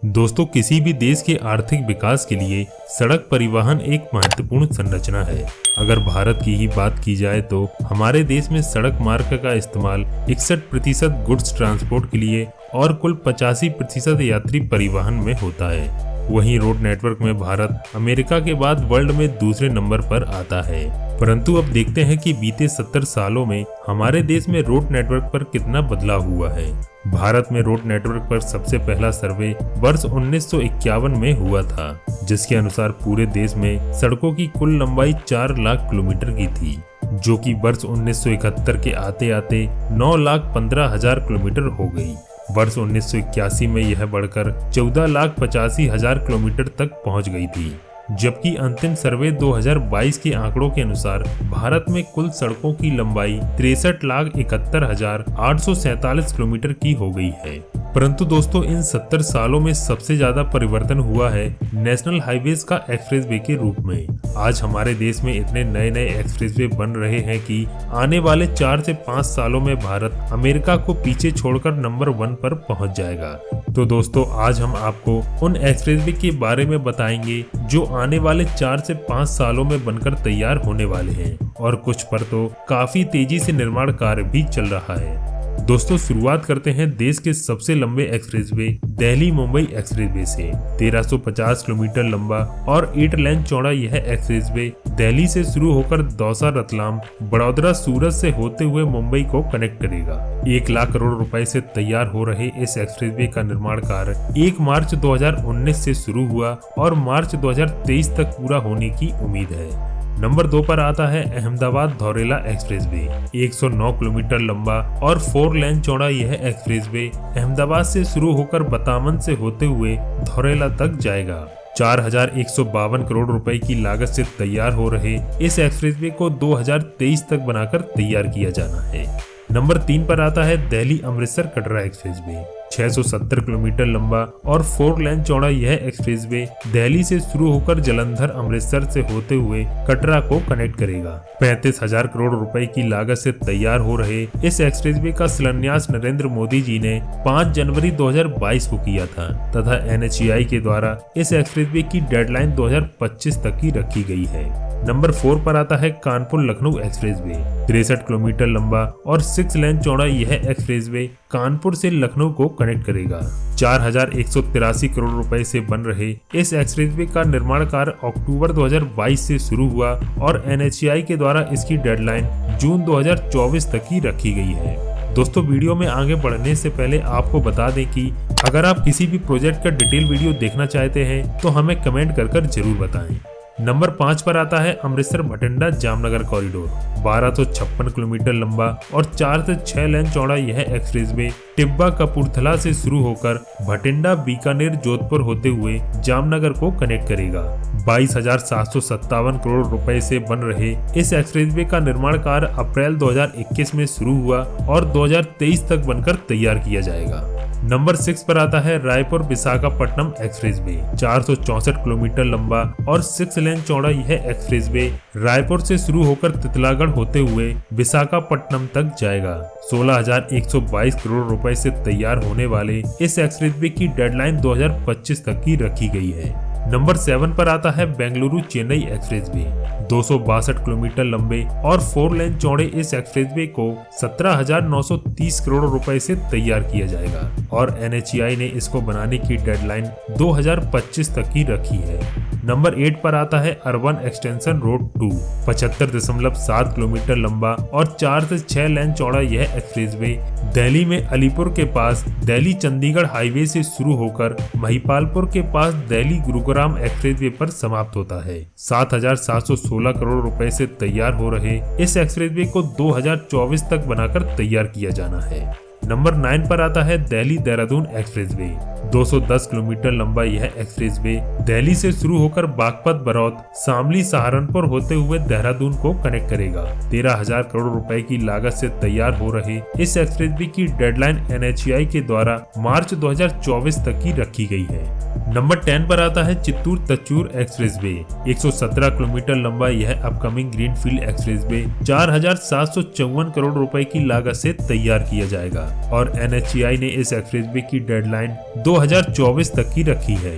दोस्तों, किसी भी देश के आर्थिक विकास के लिए सड़क परिवहन एक महत्वपूर्ण संरचना है। अगर भारत की ही बात की जाए तो हमारे देश में सड़क मार्ग का इस्तेमाल 61% गुड्स ट्रांसपोर्ट के लिए और कुल 85% यात्री परिवहन में होता है। वहीं रोड नेटवर्क में भारत अमेरिका के बाद वर्ल्ड में दूसरे नंबर पर आता है। परंतु अब देखते हैं कि बीते 70 सालों में हमारे देश में रोड नेटवर्क पर कितना बदलाव हुआ है। भारत में रोड नेटवर्क पर सबसे पहला सर्वे वर्ष 1951 में हुआ था, जिसके अनुसार पूरे देश में सड़कों की कुल लंबाई 4 लाख किलोमीटर की थी, जो कि वर्ष 1971 के आते आते 9,15,000 किलोमीटर हो गई। वर्ष 1981 में यह बढ़कर 14,85,000 किलोमीटर तक पहुंच गई थी, जबकि अंतिम सर्वे 2022 के आंकड़ों के अनुसार भारत में कुल सड़कों की लंबाई 63,71,847 किलोमीटर की हो गई है। परंतु दोस्तों, इन 70 सालों में सबसे ज्यादा परिवर्तन हुआ है नेशनल हाईवेज का एक्सप्रेसवे के रूप में। आज हमारे देश में इतने नए नए एक्सप्रेसवे बन रहे हैं कि आने वाले 4 से 5 सालों में भारत अमेरिका को पीछे छोड़कर नंबर 1 पर पहुंच जाएगा। तो दोस्तों, आज हम आपको उन एक्सप्रेसवे के बारे में बताएंगे जो आने वाले 4 से 5 सालों में बनकर तैयार होने वाले हैं, और कुछ पर तो काफी तेजी से निर्माण कार्य भी चल रहा है। दोस्तों, शुरुआत करते हैं देश के सबसे लंबे एक्सप्रेसवे दिल्ली मुंबई एक्सप्रेसवे से। 1350 किलोमीटर लंबा और 8 लेन चौड़ा यह एक्सप्रेसवे दिल्ली से शुरू होकर दौसा, रतलाम, बड़ौदा, सूरत से होते हुए मुंबई को कनेक्ट करेगा। 1 लाख करोड़ रुपए से तैयार हो रहे इस एक्सप्रेसवे का निर्माण कार्य 1 मार्च 2019 से शुरू हुआ और मार्च 2023 तक पूरा होने की उम्मीद है। नंबर 2 पर आता है अहमदाबाद धौरेला एक्सप्रेसवे। 109 किलोमीटर लंबा और 4 लेन चौड़ा यह एक्सप्रेसवे अहमदाबाद से शुरू होकर बतामन से होते हुए धौरेला तक जाएगा। 4,152 करोड़ रुपए की लागत से तैयार हो रहे इस एक्सप्रेसवे को 2023 तक बनाकर तैयार किया जाना है। नंबर 3 पर आता है दिल्ली अमृतसर कटरा एक्सप्रेसवे। 670 किलोमीटर लंबा और 4 लेन चौड़ा यह एक्सप्रेसवे दिल्ली से शुरू होकर जालंधर, अमृतसर से होते हुए कटरा को कनेक्ट करेगा। 35,000 करोड़ रुपए की लागत से तैयार हो रहे इस एक्सप्रेसवे का शिलान्यास नरेंद्र मोदी जी ने 5 जनवरी 2022 को किया था तथा NHAI के द्वारा इस एक्सप्रेसवे की डेडलाइन 2025 तक की रखी गई है। नंबर 4 पर आता है कानपुर लखनऊ एक्सप्रेसवे। 63 किलोमीटर लंबा और 6 लेन चौड़ा यह एक्सप्रेसवे कानपुर से लखनऊ को कनेक्ट करेगा। 4,183 करोड़ रुपए से बन रहे इस एक्सप्रेसवे का निर्माण कार्य अक्टूबर 2022 से शुरू हुआ और NHAI के द्वारा इसकी डेडलाइन जून 2024 तक की रखी गई है। दोस्तों, वीडियो में आगे बढ़ने से पहले आपको बता दें कि अगर आप किसी भी प्रोजेक्ट का डिटेल वीडियो देखना चाहते हैं तो हमें कमेंट कर जरूर बताएं। नंबर 5 पर आता है अमृतसर भटिंडा जामनगर कॉरिडोर। 1256 किलोमीटर लंबा और 4 से 6 लेन चौड़ा यह एक्सप्रेसवे टिब्बा कपूरथला से शुरू होकर भटिंडा, बीकानेर, जोधपुर होते हुए जामनगर को कनेक्ट करेगा। 22,757 करोड़ रुपए से बन रहे इस एक्सप्रेसवे का निर्माण कार्य अप्रैल 2021 में शुरू हुआ और 2023 तक बनकर तैयार किया जाएगा। नंबर 6 पर आता है रायपुर विशाखापट्टनम एक्सप्रेसवे। 464 किलोमीटर लंबा और 6 लेन चौड़ा यह एक्सप्रेसवे रायपुर से शुरू होकर तितलागढ़ होते हुए विशाखापट्टनम तक जाएगा। 16,122 करोड़ रुपए से तैयार होने वाले इस एक्सप्रेसवे की डेडलाइन 2025 तक की रखी गई है। नंबर 7 पर आता है बेंगलुरु चेन्नई एक्सप्रेसवे। 262 किलोमीटर लंबे और 4 लेन चौड़े इस एक्सप्रेसवे को 17,930 करोड़ रुपए से तैयार किया जाएगा और NHAI ने इसको बनाने की डेडलाइन 2025 तक की रखी है। नंबर 8 पर आता है अर्बन एक्सटेंशन रोड 2। 75.7 किलोमीटर लंबा और 4 से 6 लेन चौड़ा यह एक्सप्रेसवे दिल्ली में अलीपुर के पास दिल्ली चंडीगढ़ हाईवे से शुरू होकर महिपालपुर के पास दिल्ली गुरुग्राम एक्सप्रेसवे पर समाप्त होता है। 7,716 करोड़ रुपए से तैयार हो रहे इस एक्सप्रेसवे को 2024 तक बनाकर तैयार किया जाना है। नंबर 9 पर आता है दिल्ली देहरादून एक्सप्रेसवे। 210 किलोमीटर लंबा यह एक्सप्रेसवे दिल्ली से शुरू होकर बागपत, बरौत, शामली, सहारनपुर होते हुए देहरादून को कनेक्ट करेगा। 13,000 करोड़ रुपए की लागत से तैयार हो रहे इस एक्सप्रेसवे की डेडलाइन NHAI के द्वारा मार्च 2024 तक की रखी गई है। नंबर 10 पर आता है चित्तूर तच्चूर एक्सप्रेसवे। 117 किलोमीटर लंबा यह अपकमिंग ग्रीनफील्ड एक्सप्रेसवे 4,754 करोड़ रुपए की लागत से तैयार किया जाएगा और NHAI ने इस एक्सप्रेसवे की डेडलाइन 2024 तक की रखी है।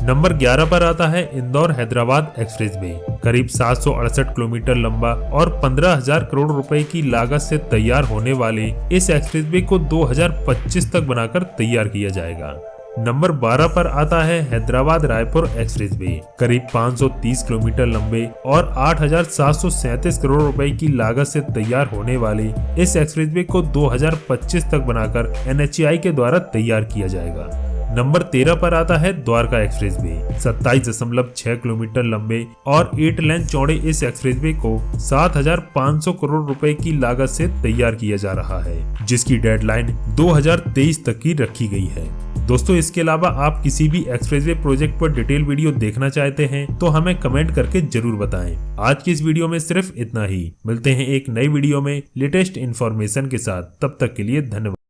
नंबर 11 पर आता है इंदौर हैदराबाद एक्सप्रेसवे। करीब 768 किलोमीटर लंबा और 15,000 करोड़ रुपए की लागत से तैयार होने वाले इस एक्सप्रेसवे को 2025 तक बनाकर तैयार किया जाएगा। नंबर 12 पर आता है हैदराबाद रायपुर एक्सप्रेसवे। करीब 530 किलोमीटर लंबे और 8,737 करोड़ रुपए की लागत से तैयार होने वाले इस एक्सप्रेसवे को 2025 तक बनाकर NHAI के द्वारा तैयार किया जाएगा। नंबर 13 पर आता है द्वारका एक्सप्रेसवे। 27.6 किलोमीटर लंबे और 8 लेन चौड़े इस एक्सप्रेसवे को 7,500 करोड़ रुपए की लागत से तैयार किया जा रहा है, जिसकी डेडलाइन 2023 तक की रखी गई है। दोस्तों, इसके अलावा आप किसी भी एक्सप्रेसवे प्रोजेक्ट पर डिटेल वीडियो देखना चाहते हैं तो हमें कमेंट करके जरूर बताएं। आज की इस वीडियो में सिर्फ इतना ही। मिलते हैं एक नई वीडियो में लेटेस्ट इन्फॉर्मेशन के साथ। तब तक के लिए धन्यवाद।